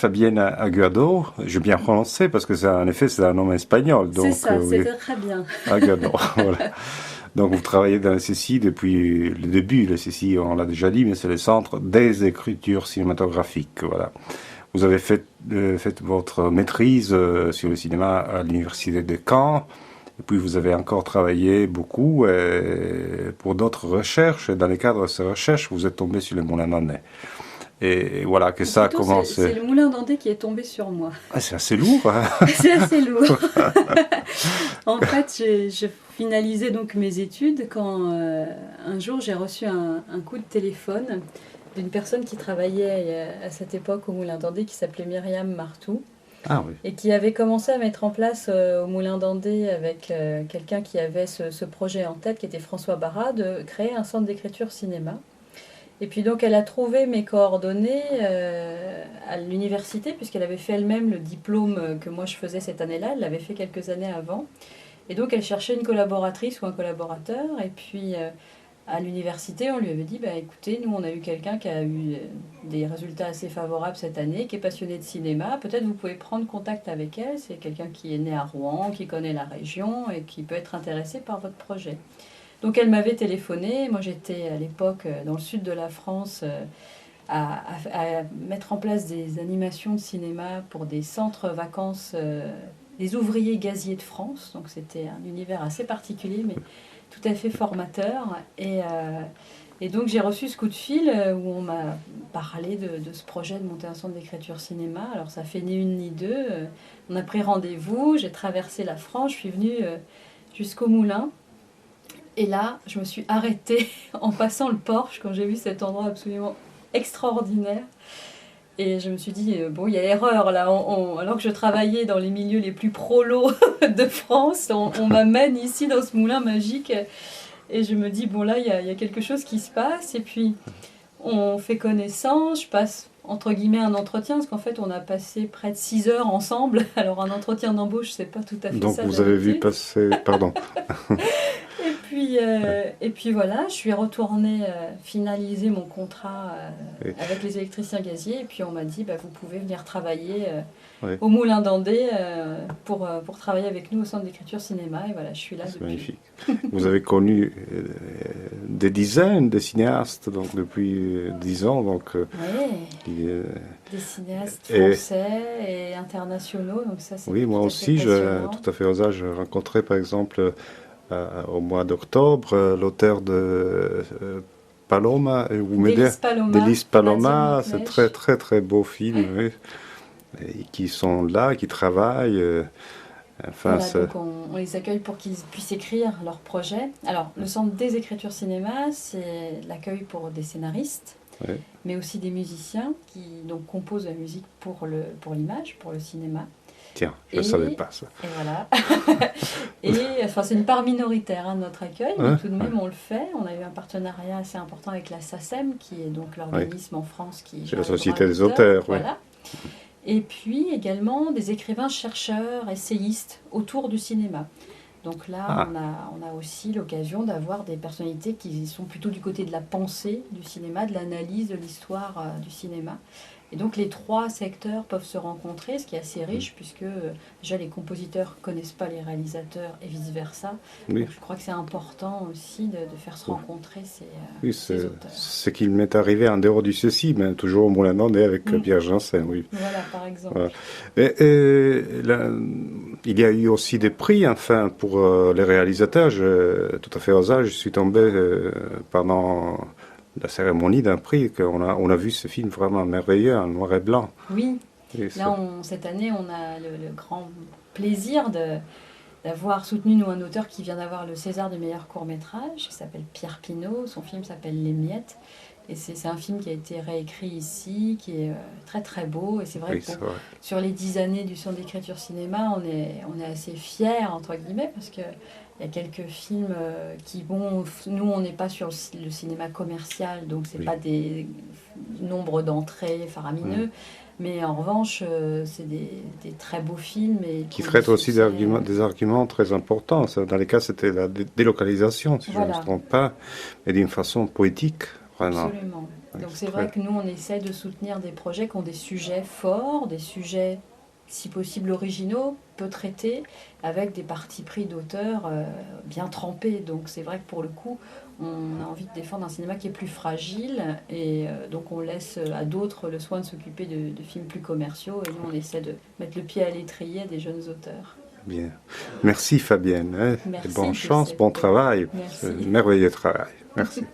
Fabienne Aguado. J'ai bien prononcé parce que en effet c'est un nom espagnol. C'est Donc, ça, oui, c'était très bien. Aguado. Voilà. Donc vous travaillez dans le CCI depuis le début. Le CCI, on l'a déjà dit, mais c'est le Centre des écritures cinématographiques. Voilà. Vous avez fait votre maîtrise sur le cinéma à l'université de Caen. Et puis vous avez encore travaillé beaucoup pour d'autres recherches. Et dans le cadre de ces recherches, vous êtes tombé sur le Moulin d'Andai. Et voilà que Ou ça a plutôt, c'est commencé. le moulin d'Andai qui est tombé sur moi. Ah, c'est assez lourd, hein. C'est assez lourd. En fait, je finalisais donc mes études quand un jour j'ai reçu un coup de téléphone d'une personne qui travaillait à cette époque au Moulin d'Andai qui s'appelait Myriam Martou Ah oui. et qui avait commencé à mettre en place au Moulin d'Andai avec quelqu'un qui avait ce projet en tête qui était François Barra de créer un centre d'écriture cinéma. Et puis donc elle a trouvé mes coordonnées à l'université puisqu'elle avait fait elle-même le diplôme que moi je faisais cette année-là, elle l'avait fait quelques années avant. Et donc elle cherchait une collaboratrice ou un collaborateur. Et puis à l'université on lui avait dit, bah écoutez, nous on a eu quelqu'un qui a eu des résultats assez favorables cette année, qui est passionné de cinéma, peut-être vous pouvez prendre contact avec elle, c'est quelqu'un qui est né à Rouen, qui connaît la région et qui peut être intéressé par votre projet. Donc elle m'avait téléphoné, moi j'étais à l'époque dans le sud de la France à mettre en place des animations de cinéma pour des centres vacances des ouvriers gaziers de France. Donc c'était un univers assez particulier mais tout à fait formateur. Et donc j'ai reçu ce coup de fil où on m'a parlé de ce projet de monter un centre d'écriture cinéma. Alors ça fait ni une ni deux. On a pris rendez-vous, j'ai traversé la France, je suis venue jusqu'au Moulin. Et là, je me suis arrêtée en passant le Porche quand j'ai vu cet endroit absolument extraordinaire. Et je me suis dit, bon, il y a erreur là. Alors que je travaillais dans les milieux les plus prolos de France, on m'amène ici dans ce moulin magique. Et je me dis, bon, là, il y a quelque chose qui se passe. Et puis, on fait connaissance. Je passe, entre guillemets, un entretien. Parce qu'en fait, on a passé près de 6 heures ensemble. Alors, un entretien d'embauche, c'est pas tout à fait Donc ça vous avez vu d'habitude. passer. Pardon. Et puis voilà, je suis retournée finaliser mon contrat Oui. avec les électriciens gaziers. Et puis on m'a dit, bah, vous pouvez venir travailler Oui. au Moulin d'Andai pour travailler avec nous au Centre d'écriture cinéma. Et voilà, je suis là C'est depuis. magnifique. Vous avez connu des dizaines de cinéastes donc depuis 10 ans. Donc, Oui, euh, des cinéastes et français et internationaux. Donc ça, c'est oui, moi tout à fait aussi, passionnant. tout à fait hasard, j'ai rencontré par exemple au mois d'octobre l'auteur de Paloma ou Délice Paloma, d'Élise Nadir Paloma. C'est très Mouknesh. très très beau film, oui. Et qui sont là, qui travaillent. Enfin, Voilà, donc on les accueille pour qu'ils puissent écrire leurs projets. Alors, le Centre des écritures cinéma, c'est l'accueil pour des scénaristes, ouais. mais aussi des musiciens qui donc composent la musique pour l'image, pour le cinéma. Tiens, je ne savais Et, pas ça. et voilà. Et enfin, c'est une part minoritaire de notre accueil, mais Hein. tout de Ouais. même on le fait. On a eu un partenariat assez important avec la SACEM, qui est donc Ouais. l'organisme en France qui C'est la gère les droits Société des d'auteur. auteurs, oui. Voilà. Et puis également des écrivains, chercheurs, essayistes autour du cinéma. Donc là, Ah, on a aussi l'occasion d'avoir des personnalités qui sont plutôt du côté de la pensée du cinéma, de l'analyse de l'histoire du cinéma. Et donc les trois secteurs peuvent se rencontrer, ce qui est assez riche, puisque déjà les compositeurs ne connaissent pas les réalisateurs et vice-versa. oui. Donc je crois que c'est important aussi de faire se rencontrer Oui, ces auteurs. ce qu'il m'est arrivé en dehors du ceci, mais toujours au Moulin d'Andai avec Pierre Janssen, oui. Voilà, par exemple. Voilà. Et là, il y a eu aussi des prix, enfin, pour les réalisateurs. Tout à fait au hasard, je suis tombé pendant la cérémonie d'un prix on a vu ce film vraiment merveilleux en noir et blanc. Oui, Et là, cette année, on a le grand plaisir d'avoir soutenu nous un auteur qui vient d'avoir le César du meilleur court-métrage, qui s'appelle Pierre Pinault. Son film s'appelle Les Miettes. Et c'est un film qui a été réécrit ici, qui est très très beau. Et c'est vrai oui, que c'est vrai. sur les 10 années du Centre d'écriture cinéma, on est assez fiers, entre guillemets, parce qu'il y a quelques films qui, bon, nous on n'est pas sur le cinéma commercial, donc c'est Oui. pas des nombres d'entrées faramineux. Mais en revanche, c'est des très beaux films. Et Qui ont traite du aussi succès. des arguments très importants. Dans les cas, c'était la délocalisation, si je ne me Voilà. trompe pas, mais d'une façon poétique. vraiment. Absolument. Oui, Donc c'est c'est très- vrai que nous, on essaie de soutenir des projets qui ont des sujets forts, des sujets, si possible, originaux, peu traités, avec des partis pris d'auteurs bien trempés. Donc c'est vrai que pour le coup, on a envie de défendre un cinéma qui est plus fragile, et donc on laisse à d'autres le soin de s'occuper de films plus commerciaux, et nous, on essaie de mettre le pied à l'étrier à des jeunes auteurs. Bien. Merci Fabienne, hein, et Merci bonne de chance, cette... bon travail, Merci. merveilleux travail. Merci.